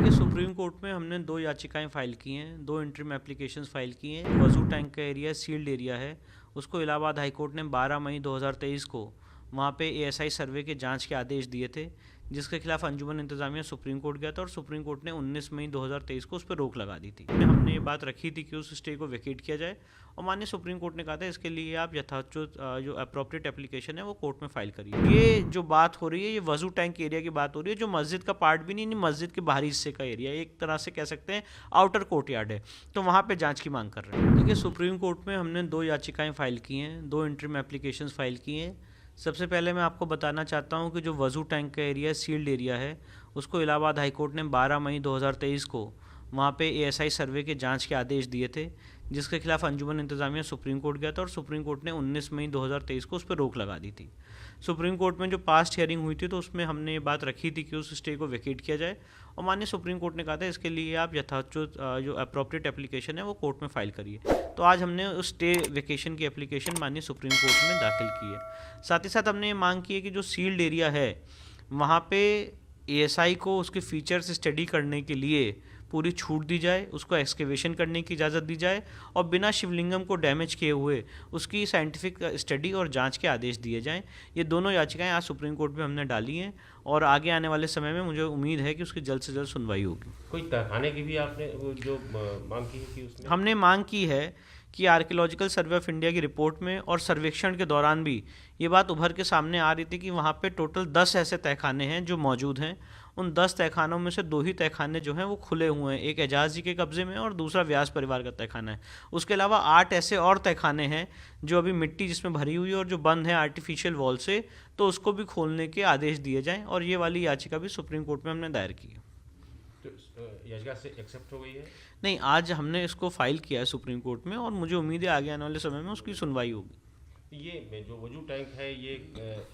देखिए, supreme court में हमने 2 याचिकाएं फ़ाइल की हैं, 2 इंटरिम एप्लीकेशंस फ़ाइल की हैं। वज़ू टैंक का एरिया सील्ड एरिया है, उसको इलाहाबाद हाई कोर्ट ने 12 मई 2023 को वहाँ पे एएसआई सर्वे के जांच के आदेश दिए थे, जिसके खिलाफ अंजुमन इंतज़ामिया सुप्रीम कोर्ट गया था और सुप्रीम कोर्ट ने 19 मई 2023 को उस पर रोक लगा दी थी। हमने ये बात रखी थी कि उस स्टे को वेकेट किया जाए और माननीय सुप्रीम कोर्ट ने कहा था इसके लिए आप यथाचित जो अप्रोप्रिएट एप्लीकेशन है वो कोर्ट में फाइल करिए। ये जो बात हो रही है ये वज़ू टैंक एरिया की बात हो रही है, जो मस्जिद का पार्ट भी नहीं, मस्जिद के बाहरी हिस्से का एरिया, एक तरह से कह सकते हैं आउटर कोर्ट यार्ड है, तो वहाँ पे जांच की मांग कर रहे हैं। देखिए, सुप्रीम कोर्ट में हमने 2 याचिकाएं फ़ाइल की हैं, 2 इंटरिम एप्लीकेशंस फ़ाइल की हैं। सबसे पहले मैं आपको बताना चाहता हूं कि जो वज़ू टैंक का एरिया सील्ड एरिया है, उसको इलाहाबाद हाई कोर्ट ने 12 मई 2023 को वहाँ पे एएसआई सर्वे के जांच के आदेश दिए थे, जिसके खिलाफ अंजुमन इंतज़ामिया सुप्रीम कोर्ट गया था और सुप्रीम कोर्ट ने 19 मई 2023 को उस पर रोक लगा दी थी। सुप्रीम कोर्ट में जो पास्ट हियरिंग हुई थी तो उसमें हमने ये बात रखी थी कि उस स्टे को वेकेट किया जाए और माननीय सुप्रीम कोर्ट ने कहा था इसके लिए आप यथाचित जो अप्रोप्रिएट एप्लीकेशन है वो कोर्ट में फाइल करिए। तो आज हमने उस स्टे वेकेशन की एप्लीकेशन माननीय सुप्रीम कोर्ट में दाखिल की है। साथ ही साथ हमने ये मांग की है कि जो सील्ड एरिया है वहाँ पे एएसआई को उसके फीचर्स स्टडी करने के लिए पूरी छूट दी जाए, उसको एक्सकेवेशन करने की इजाज़त दी जाए और बिना शिवलिंगम को डैमेज किए हुए उसकी साइंटिफिक स्टडी और जांच के आदेश दिए जाएं। ये दोनों याचिकाएं आज सुप्रीम कोर्ट में हमने डाली हैं और आगे आने वाले समय में मुझे उम्मीद है कि उसकी जल्द से जल्द सुनवाई होगी। कोई तहखाने की भी आपने जो मांग की है कि उसमें हमने मांग की है कि आर्कियोलॉजिकल सर्वे ऑफ इंडिया की रिपोर्ट में और सर्वेक्षण के दौरान भी ये बात उभर के सामने आ रही थी कि वहाँ पे टोटल 10 ऐसे तहखाने हैं जो मौजूद हैं। उन 10 तहखानों में से 2 ही तहखाने जो हैं वो खुले हुए हैं, एक एजाज जी के कब्ज़े में और दूसरा व्यास परिवार का तहखाना है। उसके अलावा 8 ऐसे और तहखाने हैं जो अभी मिट्टी जिसमें भरी हुई है और जो बंद है आर्टिफिशियल वॉल से, तो उसको भी खोलने के आदेश दिए जाएँ और ये वाली याचिका भी सुप्रीम कोर्ट में हमने दायर की है। याचिका से एक्सेप्ट हो गई है? नहीं, आज हमने इसको फाइल किया है सुप्रीम कोर्ट में और मुझे उम्मीद है आगे आने वाले समय में उसकी सुनवाई होगी। ये जो वजू टैंक है ये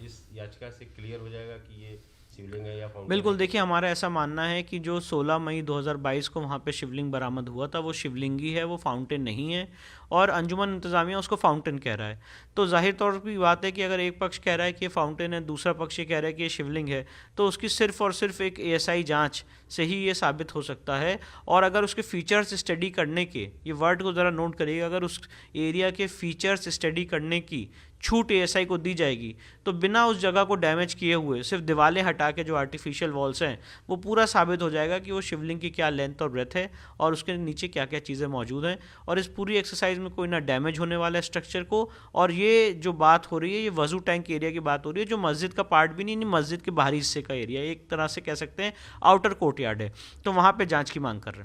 इस याचिका से क्लियर हो जाएगा कि ये शिवलिंग है या फाउंटेन? बिल्कुल, देखिए हमारा ऐसा मानना है कि जो 16 मई 2022 को वहाँ पे शिवलिंग बरामद हुआ था वो शिवलिंग ही है, वो फाउंटेन नहीं है और अंजुमन इंतज़ामिया उसको फाउंटेन कह रहा है। तो जाहिर तौर की बात है कि अगर एक पक्ष कह रहा है कि ये फाउंटेन है, दूसरा पक्ष ये कह रहा है कि ये शिवलिंग है, तो उसकी सिर्फ और सिर्फ एक एएसआई जांच से ही ये साबित हो सकता है। और अगर उसके फीचर्स स्टडी करने के, ये वर्ड को ज़रा नोट करिएगा, अगर उस एरिया के फीचर्स स्टडी करने की छूट एएसआई को दी जाएगी तो बिना उस जगह को डैमेज किए हुए सिर्फ दीवारें हटा के जो आर्टिफिशियल वॉल्स हैं वो पूरा साबित हो जाएगा कि वो शिवलिंग की क्या लेंथ और ब्रेथ है और उसके नीचे क्या क्या चीज़ें मौजूद हैं। और इस पूरी एक्सरसाइज में कोई ना डैमेज होने वाला है स्ट्रक्चर को। और ये जो बात हो रही है ये वज़ू टैंक एरिया की बात हो रही है, जो मस्जिद का पार्ट भी नहीं, मस्जिद के बाहरी हिस्से का एरिया, एक तरह से कह सकते हैं आउटर कोर्ट यार्ड है, तो वहाँ पर जाँच की मांग कर रहे हैं।